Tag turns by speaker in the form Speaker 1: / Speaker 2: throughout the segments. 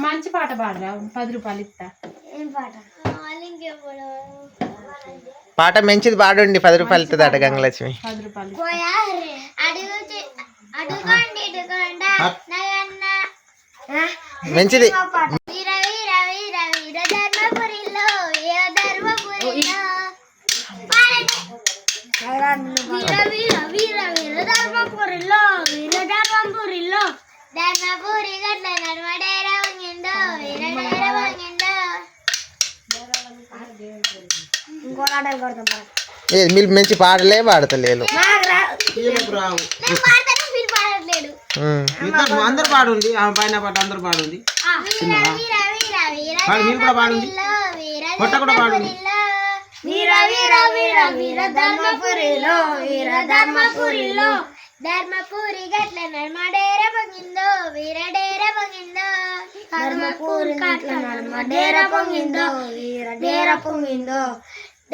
Speaker 1: మంచి పాట పాడరా 10 రూపాయలు ఇస్తా.
Speaker 2: పాట మంచిది పాడండి 10 రూపాయలు ఇస్తుందట గంగలక్ష్మి.
Speaker 1: 10 రూపాయలు
Speaker 2: మంచిది. మీరు మంచి పాటలే పాడతలేరు.
Speaker 3: అందరు పాడుంది పైన పాట అందరు పాడుంది. మీరు కూడా పాడుంది. కొట్ట కూడా పాడుంది.
Speaker 4: వీర వీర వీర వీర ధర్మపురిలో వీర ధర్మపురిలో ధర్మపురి గట్ల నర్మడేర పొంగిందో వీర డేర పొంగిందో ధర్మపురి గట్ల నర్మడేర పొంగిందో వీర డేర పొంగిందో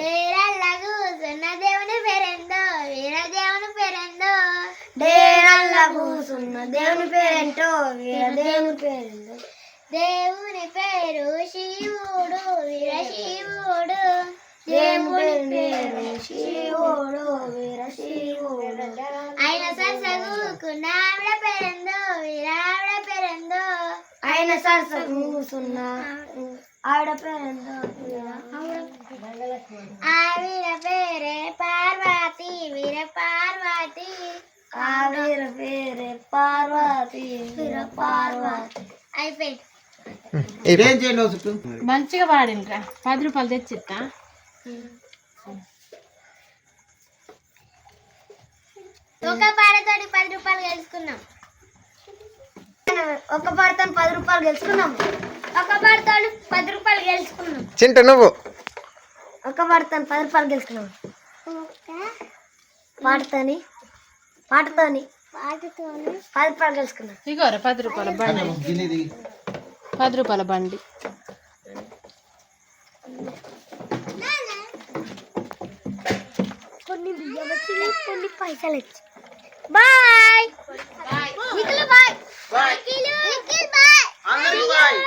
Speaker 4: డేరల్ల కూసున్న దేవుని పేరెందో వీర దేవుని పేరెందో డేరల్ల కూసున్న దేవుని పేరెంటో వీర దేవుని పేరెందో దేవుని పేరు శివుడు వీర శివుడు దేవుని పేరు శివుడు వీర శివుడు ఆయన సరసగుకున్న ఆవిడ పేరెందో వీర ఆవిడ పేరెందో ఆయన సరసగుకున్న ఆవిడ పేరెందో ఆవిడ పేరే పార్వతి వీర పార్వతి ఆవిడ పేరే పార్వతి వీర పార్వతి. అయిపోయింది.
Speaker 1: మంచిగా పాడిండ్రా 10 రూపాయలు తెచ్చిస్తా.
Speaker 4: ఒక పాటతో 10 రూపాయలు గెలుచుకున్నాం. ఒక పాటతో 10 రూపాయలు గెలుచుకున్నాం. ఒక పాటతో 10 రూపాయలు గెలుచుకున్నాం.
Speaker 2: చింటూ నువ్వు
Speaker 4: ఒక పాటతో 10 రూపాయలు గెలుచుకున్నాం. పాటతోని 10 రూపాయలు గెలుచుకున్నాం.
Speaker 1: ఇగోరా 10 రూపాయల బండి. 10 రూపాయల బండి.
Speaker 4: కొన్ని బియ్యం వచ్చి కొన్ని పైసలు వచ్చి. Bye Nikhil bye. Nikhil bye.
Speaker 3: అందరికి బాయ్.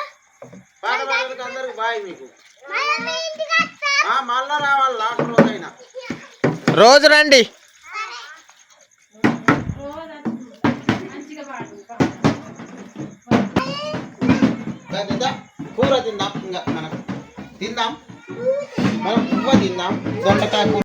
Speaker 3: పాట పాడేందుకు అందరికి బాయ్. మీకు మళ్ళా రావాలి లాస్ట్ రోజైనా.
Speaker 2: రోజు రండి.
Speaker 3: కూర తిందాం. ఇంకా మనం తిందాం. మనం పువ్వ తిందాం. దొండకాయ కూర.